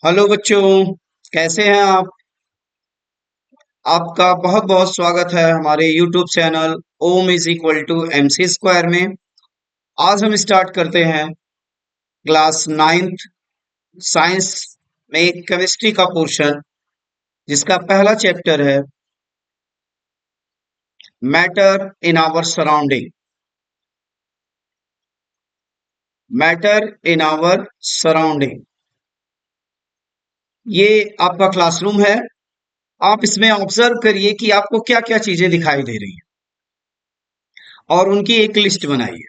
Hello बच्चों, कैसे हैं आप? आपका बहुत बहुत स्वागत है हमारे YouTube channel Om is equal to M C square में। आज हम स्टार्ट करते हैं क्लास नाइन्थ साइंस में केमिस्ट्री का पोर्शन, जिसका पहला चैप्टर है matter in our surrounding. Matter in our surrounding, ये आपका क्लासरूम है। आप इसमें ऑब्जर्व करिए कि आपको क्या क्या चीजें दिखाई दे रही हैं और उनकी एक लिस्ट बनाइए।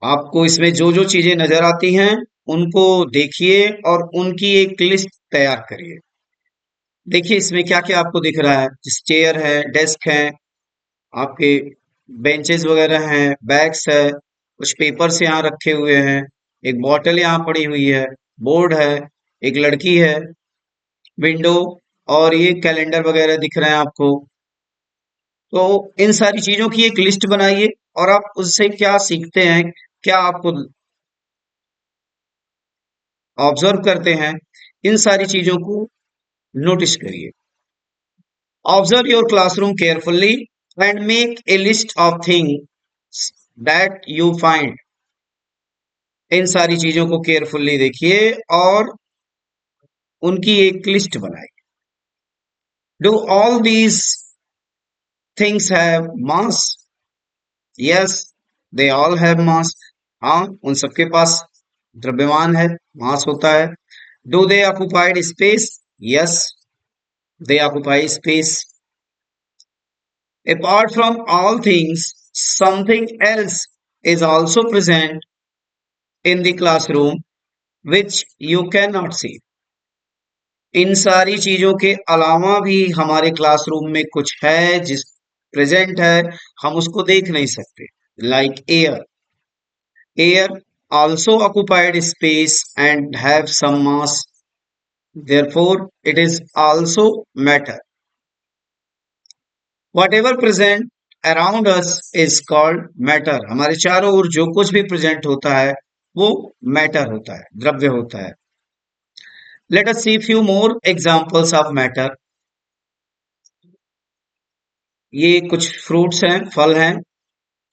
आपको इसमें जो जो चीजें नजर आती हैं उनको देखिए और उनकी एक लिस्ट तैयार करिए। देखिए इसमें क्या क्या आपको दिख रहा है। चेयर है, डेस्क है, आपके बेंचेस वगैरह हैं, बैग्स है, कुछ पेपर्स यहाँ रखे हुए हैं, एक बॉटल यहाँ पड़ी हुई है, बोर्ड है, एक लड़की है, विंडो, और ये कैलेंडर वगैरह दिख रहे हैं आपको। तो इन सारी चीजों की एक लिस्ट बनाइए और आप उससे क्या सीखते हैं, क्या आपको ऑब्जर्व करते हैं, इन सारी चीजों को नोटिस करिए। Observe your classroom carefully and make a list of things that you find. इन सारी चीजों को केयरफुली देखिए और उनकी एक लिस्ट बनाइए। Do all these things have mass? Yes, they all have मास। हाँ, उन सबके पास द्रव्यमान है, मास होता है। Do they occupied space? Yes, they occupy space. Apart from all things, something else is also present in the classroom which you cannot see. इन सारी चीजों के अलावा भी हमारे क्लासरूम में कुछ है जिस प्रेजेंट है, हम उसको देख नहीं सकते। Like air, air also occupied space and have some mass, therefore it is also matter. Whatever present around us is called matter. हमारे चारों ओर जो कुछ भी प्रेजेंट होता है वो मैटर होता है, द्रव्य होता है। Let us see few more examples of matter. ये कुछ फ्रूट्स हैं, फल हैं,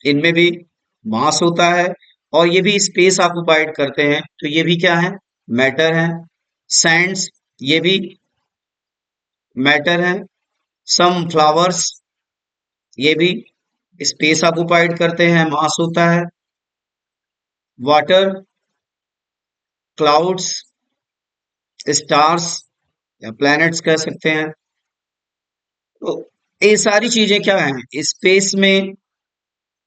इनमें भी मास होता है और ये भी स्पेस ऑक्युपाइड करते हैं, तो ये भी क्या है, मैटर है। सैंड्स, ये भी मैटर है। सम फ्लावर्स, ये भी स्पेस ऑक्युपाइड करते हैं, मास होता है। वाटर, क्लाउड्स, स्टार्स या प्लैनेट्स कह सकते हैं। तो ये सारी चीजें क्या हैं, स्पेस में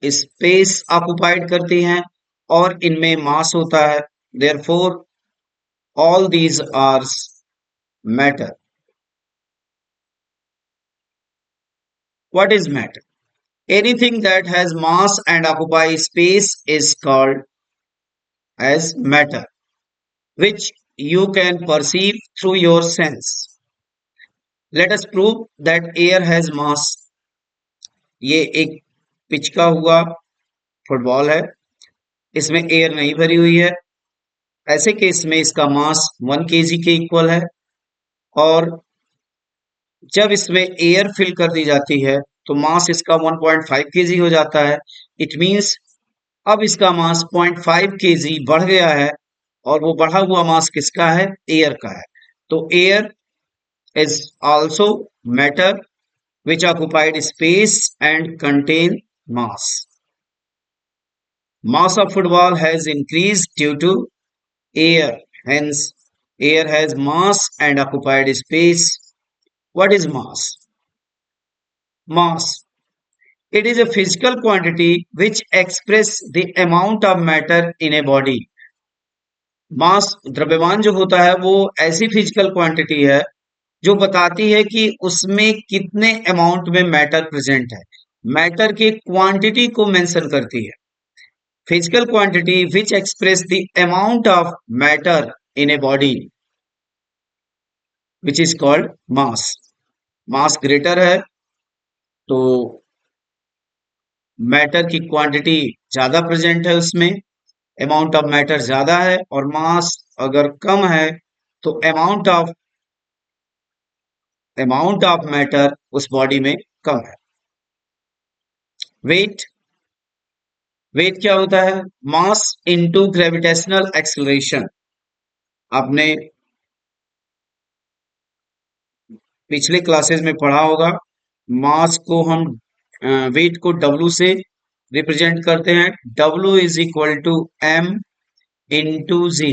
स्पेस ऑक्युपाइड करती हैं और इनमें मास होता है। Therefore all these are matter. What is matter? Anything that has mass and occupy space is called as matter, which you can perceive through your sense. Let us prove that air has mass. ये एक pitch का हुआ football है, इसमें air नहीं भरी हुई है। ऐसे केस में इसका मास 1 kg के इक्वल है और जब इसमें एयर फिल कर दी जाती है तो मास इसका 1.5 kg हो जाता है। इट मींस अब इसका मास 0.5 kg बढ़ गया है और वो बढ़ा हुआ मास किसका है, एयर का है। तो air is also matter which occupied space and contain mass. Mass of football has increased due to air. Hence, air has mass and occupied space. What is mass? Mass. It is a physical quantity which express the amount of matter in a body. मास, द्रव्यमान जो होता है वो ऐसी physical quantity है जो बताती है कि उसमें कितने अमाउंट में मैटर प्रेजेंट है। मैटर की क्वांटिटी को मेंशन करती है। Physical quantity which express the amount of matter in a body which is called mass. Mass greater है तो मैटर की क्वांटिटी ज्यादा प्रेजेंट है उसमें, अमाउंट ऑफ मैटर ज्यादा है और मास अगर कम है तो अमाउंट ऑफ मैटर उस बॉडी में कम है। वेट, वेट क्या होता है? मास इनटू ग्रेविटेशनल एक्सेलरेशन। आपने पिछले क्लासेस में पढ़ा होगा, मास को हम वेट को डब्ल्यू से रिप्रेजेंट करते हैं। W is equal to M into G.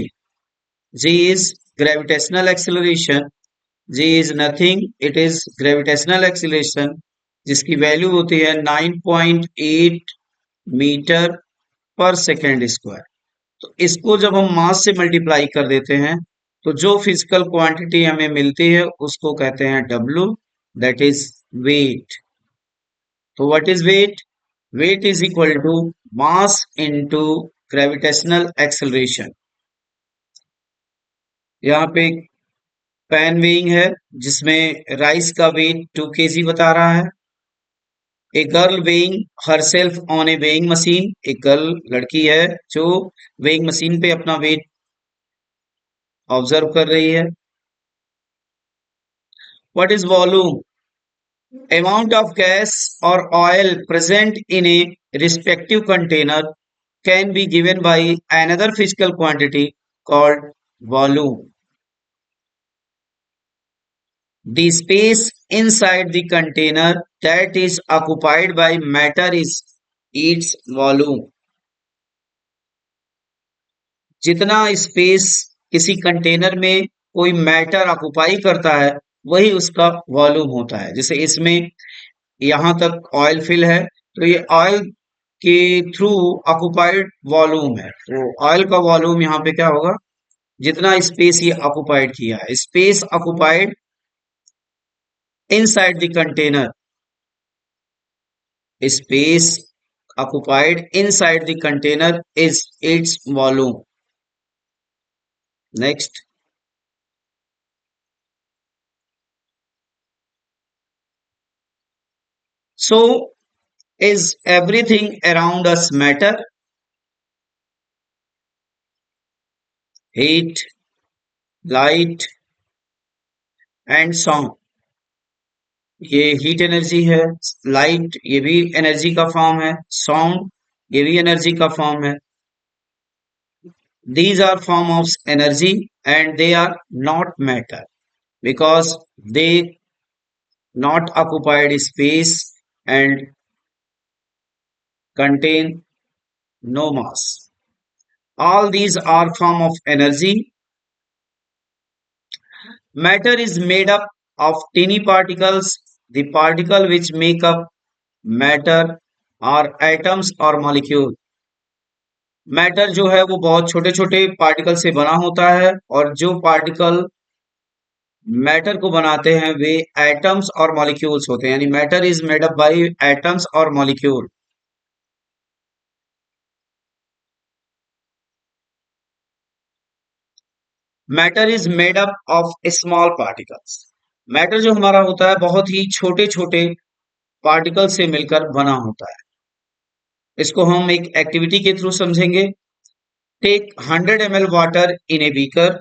G is gravitational acceleration, G is nothing, it is gravitational acceleration, जिसकी वैल्यू होती है 9.8 मीटर पर सेकेंड स्क्वायर। तो इसको जब हम मास से मल्टीप्लाई कर देते हैं तो जो फिजिकल क्वांटिटी हमें मिलती है उसको कहते हैं W, that is weight. So what is weight? Weight is equal to mass into gravitational acceleration. यहाँ पे पैन वेइंग है जिसमें राइस का वेट 2 kg बता रहा है। A girl weighing her self on A weighing machine, एक गर्ल लड़की है जो वेइंग मशीन पे अपना वेट ऑब्जर्व कर रही है। What is volume? Amount of gas or oil present in a respective container can be given by another physical quantity called volume. The space inside the container that is occupied by matter is its volume. जितना space किसी container में कोई matter occupy करता है वही उसका volume होता है। जैसे इसमें यहां तक ऑयल फिल है तो ये ऑयल के थ्रू ऑक्युपाइड वॉल्यूम है। तो ऑयल का वॉल्यूम यहाँ पे क्या होगा? जितना स्पेस ये ऑक्युपाइड किया है, space occupied inside the container, space occupied inside the container is its volume. Next. So, is everything around us matter? Heat, light and sound. ये हीट एनर्जी है, लाइट ये भी एनर्जी का फॉर्म है, sound ये भी एनर्जी का form है। These are form of energy and they are not matter because they not occupied space and contain no mass. All these are form of energy. Matter is made up of tiny particles. The particle which make up matter are atoms or molecule. Matter जो है वो बहुत छोटे छोटे particle से बना होता है और जो पार्टिकल मैटर को बनाते हैं वे एटम्स और मॉलिक्यूल्स होते हैं। यानी matter is made up by atoms और molecule. Matter is made up of small particles. Matter जो हमारा होता है बहुत ही छोटे छोटे पार्टिकल से मिलकर बना होता है। इसको हम एक एक्टिविटी के थ्रू समझेंगे। Take 100 ml water in a beaker,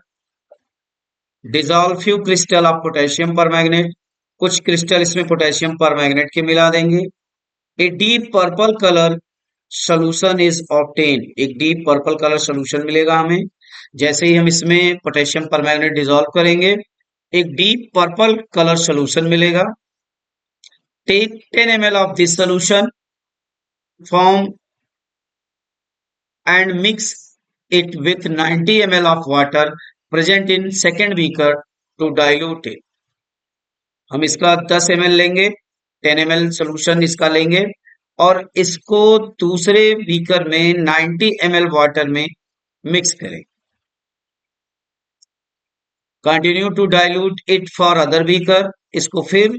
dissolve few crystal of potassium permanganate, कुछ क्रिस्टल इसमें पोटेशियम पर मैग्नेट के मिला देंगे। A deep purple colour solution is obtain, एक डीप पर्पल कलर सोल्यूशन मिलेगा हमें। जैसे ही हम इसमें पोटेशियम पर मैग्नेट डिजॉल्व करेंगे एक डीप पर्पल कलर सोल्यूशन मिलेगा। Take 10 ml of this solution from and mix it with 90 ml of water present in second beaker to dilute it. हम इसका 10 ml लेंगे, 10 ml सोल्यूशन इसका लेंगे और इसको दूसरे बीकर में 90 ml वाटर में मिक्स करें। Continue to dilute it for other beaker, इसको फिर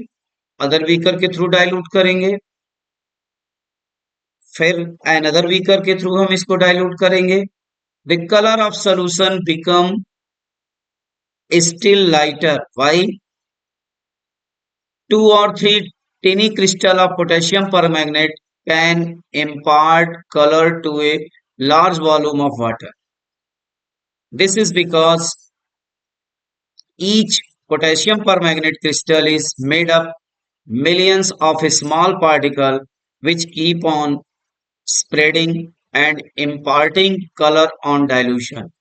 अदर बीकर के थ्रू डाइल्यूट करेंगे, फिर अनदर बीकर के थ्रू हम इसको डाइल्यूट करेंगे। The color of solution become still lighter. Why? 2 or 3 tiny crystal of potassium permanganate can impart color to a large volume of water. This is because each potassium permanganate crystal is made up millions of small particles which keep on spreading and imparting color on dilution.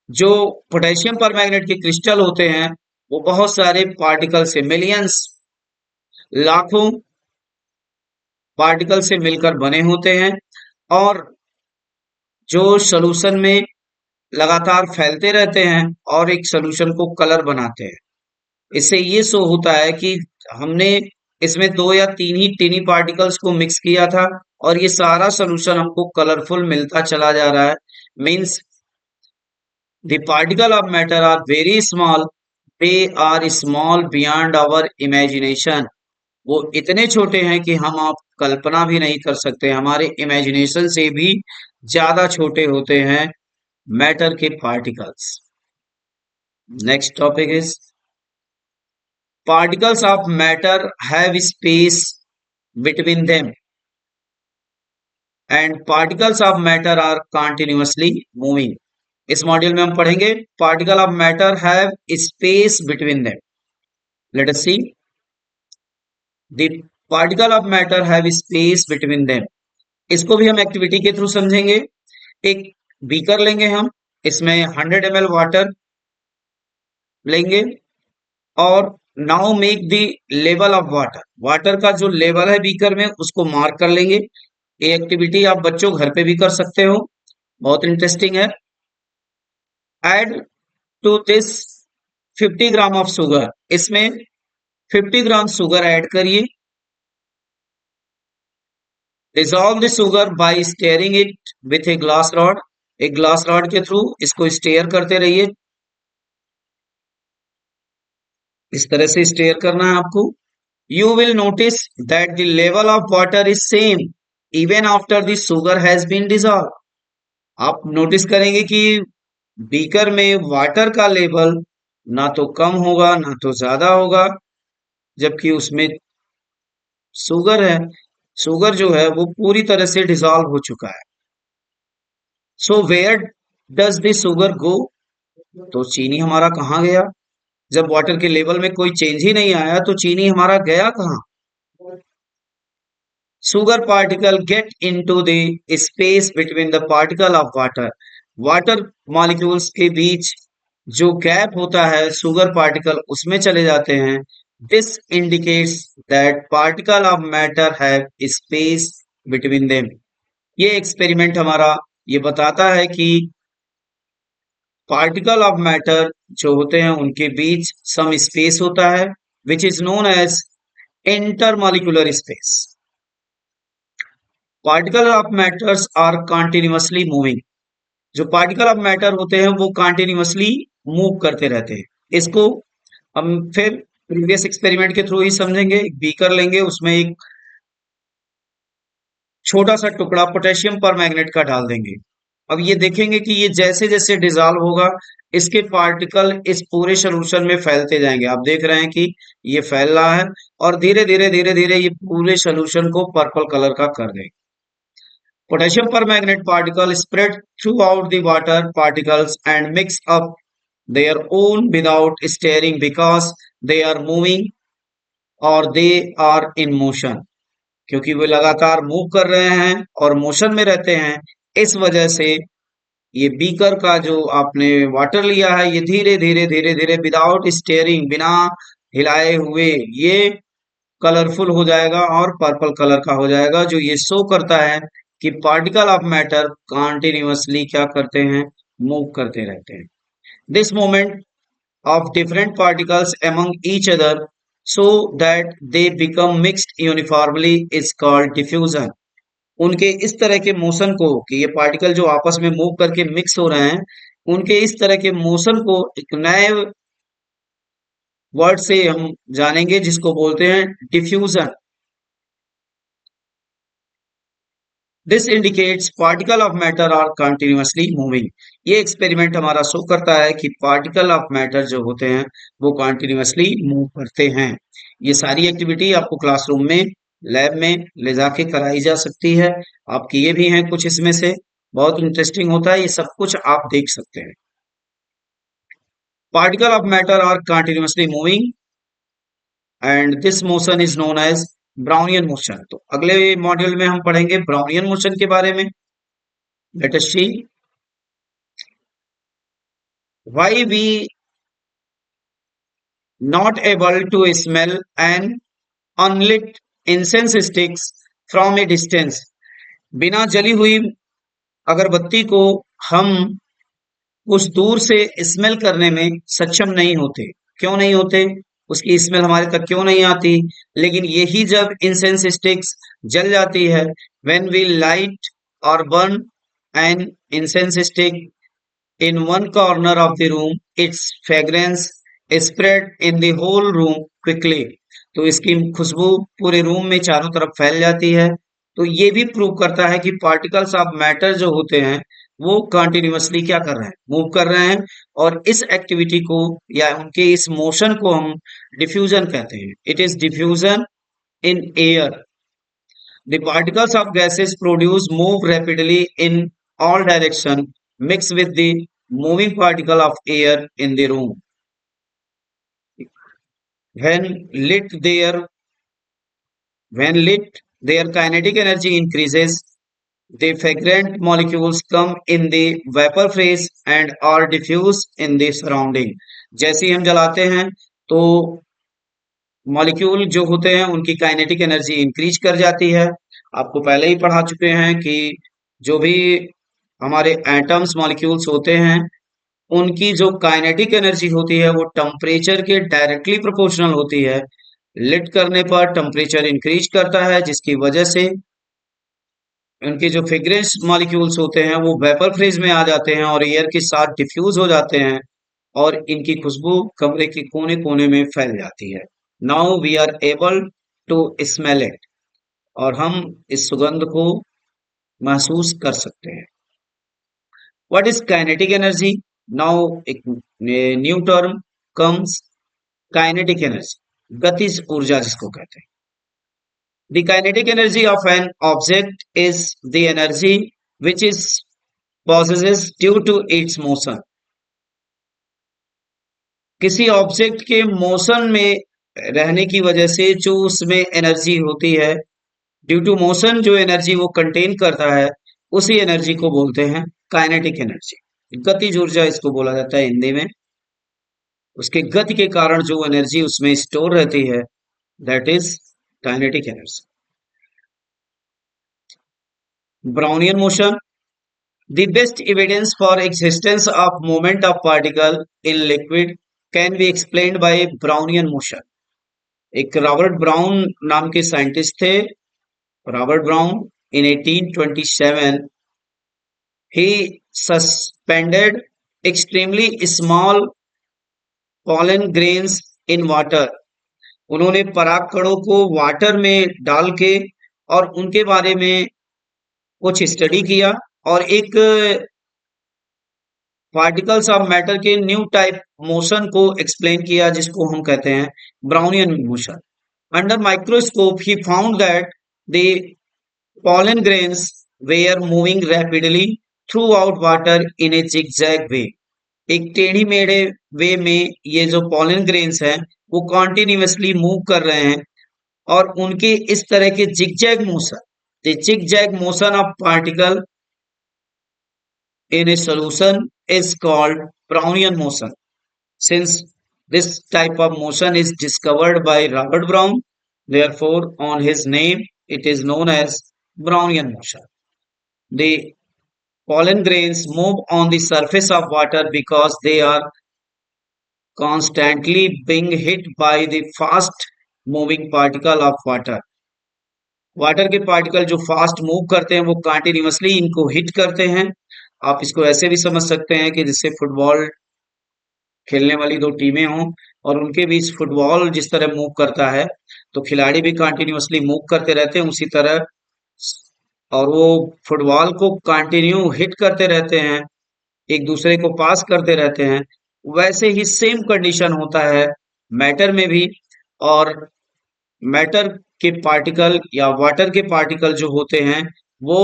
जो potassium permanganate के crystal होते हैं वो बहुत सारे particle से millions लाखों particle से मिलकर बने होते हैं और जो सॉल्यूशन में लगातार फैलते रहते हैं और एक सॉल्यूशन को कलर बनाते हैं। इससे ये शो होता है कि हमने इसमें दो या तीन ही टिनी पार्टिकल्स को मिक्स किया था और ये सारा सॉल्यूशन हमको कलरफुल मिलता चला जा रहा है। Means the particle of matter are very small, they are small beyond our imagination. वो इतने छोटे हैं कि हम आप कल्पना भी नहीं कर सकते, हमारे इमेजिनेशन से भी ज्यादा छोटे होते हैं मैटर के particles. Next topic is particles of matter have space between them and particles of matter are continuously moving. इस मॉड्यूल में हम पढ़ेंगे particle of matter have space between them. Late us see the particle of matter have space between them. इसको भी हम activity के through समझेंगे। एक बीकर लेंगे हम, इसमें 100 ml वाटर लेंगे और now make the level of water. Water का जो लेवल है बीकर में उसको मार्क कर लेंगे। ये एक्टिविटी आप बच्चों घर पे भी कर सकते हो, बहुत इंटरेस्टिंग है। Add to this 50 gram of sugar. इसमें 50 ग्राम शुगर ऐड करिए। Dissolve the sugar by stirring it with a glass rod. एक ग्लास रॉड के थ्रू इसको स्टेयर करते रहिए। इस तरह से स्टेयर करना है आपको। You will notice that the level of water is same even after the sugar has been dissolved. आप नोटिस करेंगे कि बीकर में वाटर का लेवल ना तो कम होगा ना तो ज्यादा होगा, जबकि उसमें शुगर है, शुगर जो है वो पूरी तरह से डिसॉल्व हो चुका है। So where does the sugar go? तो चीनी हमारा कहाँ गया? जब वाटर के लेवल में कोई चेंज ही नहीं आया तो चीनी हमारा गया कहाँ? sugar particle get into the space between the particle of water. Water molecules के बीच जो गैप होता है शुगर पार्टिकल उसमें चले जाते हैं। This indicates that particle of matter have space between them. ये एक्सपेरिमेंट हमारा ये बताता है कि पार्टिकल ऑफ मैटर जो होते हैं उनके बीच सम स्पेस होता है which is known as intermolecular space. Particle of matters are continuously moving. जो पार्टिकल ऑफ मैटर होते हैं वो कॉन्टिन्यूसली मूव करते रहते हैं। इसको हम फिर प्रीवियस एक्सपेरिमेंट के थ्रू ही समझेंगे। एक बीकर लेंगे, उसमें एक छोटा सा टुकड़ा पोटेशियम परमैंगनेट का डाल देंगे। अब ये देखेंगे कि ये जैसे जैसे डिसॉल्व होगा इसके पार्टिकल इस पूरे सॉल्यूशन में फैलते जाएंगे। आप देख रहे हैं कि ये फैल रहा है और धीरे धीरे धीरे धीरे ये पूरे सॉल्यूशन को पर्पल कलर का कर देंगे। Potassium permanganate particles spread throughout the water particles and mix up their own without stirring because they are moving or they are in motion. क्योंकि वे लगातार मूव कर रहे हैं और मोशन में रहते हैं, इस वजह से ये बीकर का जो आपने वाटर लिया है ये धीरे धीरे धीरे धीरे विदाउट स्टेयरिंग, बिना हिलाए हुए ये कलरफुल हो जाएगा और पर्पल कलर का हो जाएगा, जो ये शो करता है कि पार्टिकल ऑफ मैटर कॉन्टिन्यूसली क्या करते हैं, मूव करते रहते हैं। This movement of different particles among each other so that they become mixed uniformly is called diffusion. उनके इस तरह के मोशन को कि ये पार्टिकल जो आपस में मूव करके मिक्स हो रहे हैं, उनके इस तरह के मोशन को एक नए वर्ड से हम जानेंगे जिसको बोलते हैं diffusion. This indicates particle of matter are continuously moving. ये एक्सपेरिमेंट हमारा शो करता है कि पार्टिकल ऑफ मैटर जो होते हैं वो कंटिन्यूअसली मूव करते हैं। ये सारी एक्टिविटी आपको क्लासरूम में लैब में ले जाके कराई जा सकती है। आप किए भी हैं कुछ इसमें से, बहुत इंटरेस्टिंग होता है, ये सब कुछ आप देख सकते हैं। Particle of matter are continuously moving and this motion is known as Brownian motion. तो अगले मॉड्यूल में हम पढ़ेंगे ब्राउनियन मोशन के बारे में। Let us see why we not able to smell an unlit incense sticks from a distance। बिना जली हुई अगरबत्ती को हम कुछ दूर से स्मेल करने में सक्षम नहीं होते। क्यों नहीं होते? उसकी स्मेल हमारे तक क्यों नहीं आती? लेकिन यही जब इंसेंस स्टिक्स जल जाती है, व्हेन वी लाइट और burn an incense stick in one corner of the room, its fragrance spread in the whole room quickly। तो इसकी खुशबू पूरे रूम में चारों तरफ फैल जाती है। तो ये भी प्रूव करता है कि पार्टिकल्स ऑफ मैटर जो होते हैं वो कंटिन्यूअसली क्या कर रहे हैं, मूव कर रहे हैं। और इस एक्टिविटी को या उनके इस मोशन को हम डिफ्यूजन कहते हैं। It is diffusion in air. The particles of gases produced move rapidly in all direction, mix with the moving particle of air in the room. When lit, their when lit, their kinetic energy increases. The fragrant molecules come in the vapor phase and are diffused in the surrounding। जैसे ही हम जलाते हैं तो molecule जो होते हैं उनकी kinetic energy increase कर जाती है। आपको पहले ही पढ़ा चुके हैं कि जो भी हमारे एटम्स मॉलिक्यूल्स होते हैं उनकी जो काइनेटिक एनर्जी होती है वो टेम्परेचर के डायरेक्टली प्रोपोर्शनल होती है। लिट करने पर टेम्परेचर इंक्रीज करता है जिसकी वजह से उनके जो फ्रेग्रेंस मॉलिक्यूल्स होते हैं वो वेपर फेज में आ जाते हैं और एयर के साथ डिफ्यूज हो जाते हैं और इनकी खुशबू कमरे के कोने कोने में फैल जाती है। Now we are able to smell it. और हम इस सुगंध को महसूस कर सकते हैं। What is kinetic energy? Now एक new term comes, kinetic energy, गतिज ऊर्जा जिसको कहते हैं। The kinetic energy of an object is the energy which is possesses due to its motion. किसी ऑब्जेक्ट के मोशन में रहने की वजह से जो उसमें एनर्जी होती है, ड्यू टू मोशन जो एनर्जी वो कंटेन करता है उसी एनर्जी को बोलते हैं काइनेटिक एनर्जी। गतिज ऊर्जा इसको बोला जाता है हिंदी में। उसके गति के कारण जो एनर्जी उसमें स्टोर रहती है that is kinetic energy. Brownian motion, the best evidence for existence of movement of particle in liquid can be explained by Brownian motion। एक रॉबर्ट ब्राउन नाम के साइंटिस्ट थे। Robert brown in 1827 he suspended extremely small pollen grains in water। उन्होंने पराग कणों को water में डाल के और उनके बारे में कुछ स्टडी किया और एक पार्टिकल्स ऑफ मैटर के न्यू टाइप मोशन को एक्सप्लेन किया जिसको हम कहते हैं Brownian motion. Under microscope he found that the pollen grains were moving rapidly throughout water in a zigzag way। एक टेढ़ी मेढ़े वे में ये जो pollen grains हैं वो कॉन्टिन्यूसली मूव कर रहे हैं और उनके इस तरह के zigzag motion, the zigzag motion of particle in a solution is called Brownian motion। Since this type of motion is discovered by Robert Brown, therefore on his name it is known as Brownian motion। The pollen grains move on the surface of water because they are constantly being hit by the fast moving particle of water। Water के particle जो fast move करते हैं वो continuously इनको hit करते हैं। आप इसको ऐसे भी समझ सकते हैं कि जैसे फुटबॉल खेलने वाली दो टीमें हों और उनके बीच फुटबॉल जिस तरह मूव करता है तो खिलाड़ी भी कंटिन्यूअसली मूव करते रहते हैं उसी तरह, और वो फुटबॉल को कंटिन्यू हिट करते रहते हैं, एक दूसरे को पास करते रहते हैं। वैसे ही सेम कंडीशन होता है मैटर में भी। और मैटर के पार्टिकल या वाटर के पार्टिकल जो होते हैं वो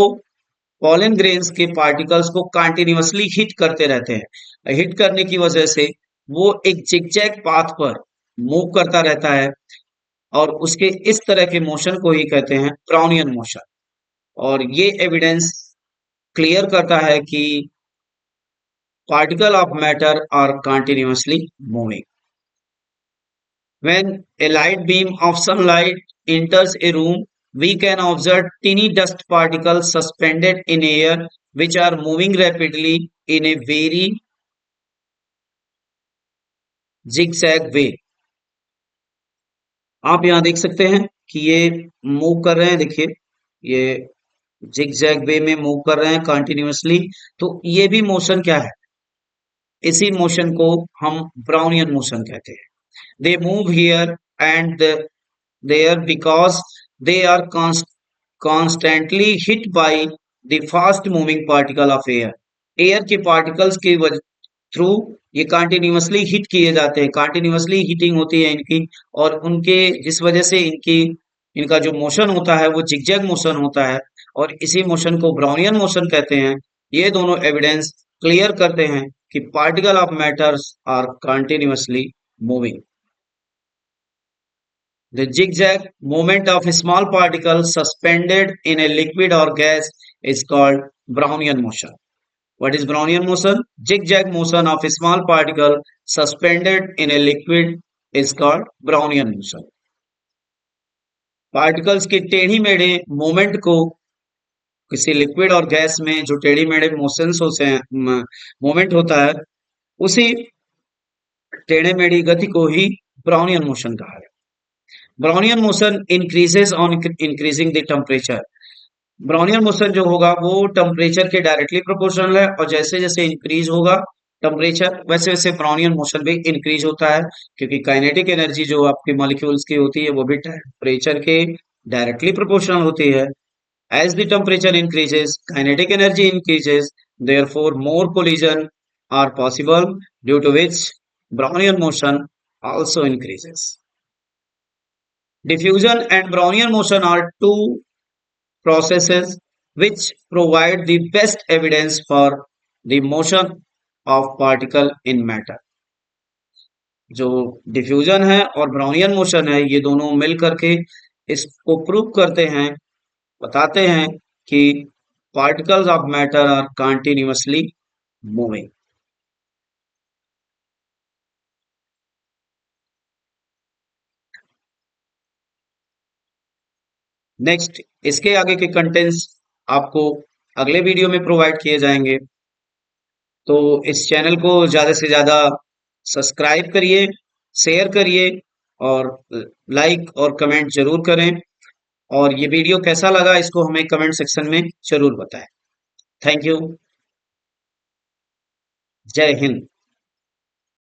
पॉलन ग्रेन्स के पार्टिकल्स को कंटिन्यूअसली हिट करते रहते हैं। हिट करने की वजह से वो एक जिगजैग पाथ पर मूव करता रहता है और उसके इस तरह के मोशन को ही कहते हैं ब्राउनियन मोशन। और ये एविडेंस क्लियर करता है कि particle of matter are continuously moving. When a light beam of sunlight enters a room, we can observe teeny dust particles suspended in air which are moving rapidly in a very zigzag way. आप यहाँ देख सकते हैं कि ये move कर रहे हैं, देखिए ये जिगजैग वे में मूव कर रहे हैं कंटिन्यूअसली। तो ये भी मोशन क्या है, इसी मोशन को हम ब्राउनियन मोशन कहते हैं। They move here and there because they are constantly hit by the fast moving particle of air. Air के पार्टिकल्स के थ्रू ये कंटिन्यूअसली हिट किए जाते हैं, कंटिन्यूअसली हिटिंग होती है इनकी, और उनके जिस वजह से इनका जो मोशन होता है वो जिगजैग मोशन होता है, और इसी मोशन को ब्राउनियन मोशन कहते हैं। ये दोनों एविडेंस क्लियर करते हैं कि particle of matters are continuously moving. The zigzag movement of a small particle suspended in a liquid or gas is called Brownian motion. What is Brownian motion? Zigzag motion of a small particle suspended in a liquid is called Brownian motion. Particles के टेढ़ी मेढ़े moment को किसी liquid और gas में जो टेढ़ी मेढ़े मोशंस होते हैं, मोमेंट होता है, उसी टेढ़े मेढ़ी गति को ही ब्राउनियन मोशन कहा है। Brownian motion increases on increasing the temperature. Brownian motion जो होगा वो टेम्परेचर के डायरेक्टली प्रोपोर्शनल है, और जैसे जैसे इंक्रीज होगा टेम्परेचर वैसे वैसे ब्राउनियन मोशन भी इंक्रीज होता है, क्योंकि काइनेटिक एनर्जी जो आपके मॉलिक्यूल्स की होती है वो भी टेम्परेचर के डायरेक्टली प्रोपोर्शनल होती है। As the temperature increases kinetic energy increases, therefore more collision are possible, due to which Brownian motion also increases. Diffusion and Brownian motion are two processes which provide the best evidence for the motion of particle in matter. जो diffusion है और Brownian motion है, ये दोनों मिल करके इसको prove करते हैं, बताते हैं कि particles of matter are continuously moving. Next इसके आगे के कंटेंट्स आपको अगले वीडियो में प्रोवाइड किए जाएंगे, तो इस चैनल को ज़्यादा से ज़्यादा सब्सक्राइब करिए, शेयर करिए और लाइक और कमेंट जरूर करें, और ये वीडियो कैसा लगा इसको हमें कमेंट सेक्शन में जरूर बताएं। Thank you. जय हिंद।